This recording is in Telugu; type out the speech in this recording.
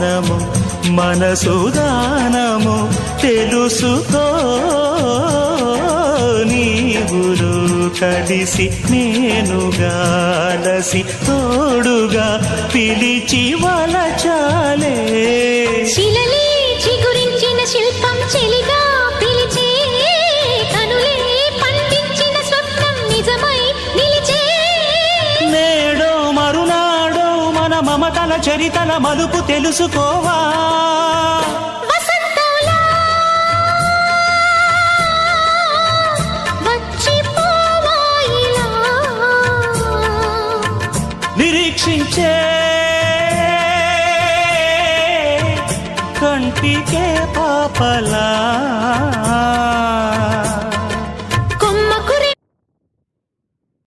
గానము మనసు గానము తెలుసుకో నీవులు కలిసి నేను గాలసి తోడుగా పిలిచి వలచాలే శిలలే చిగురించిన శిల్పం చెలిగా పిలిచే కనులే పండించిన స్వప్నం నిజమై నిలిచే నేడో మరునాడో మన మమతల చరితల మలుపు తెలుసుకోవా వసంతంలా వచ్చిపోవా ఇలా నిరీక్షించే కంటికే పాపలా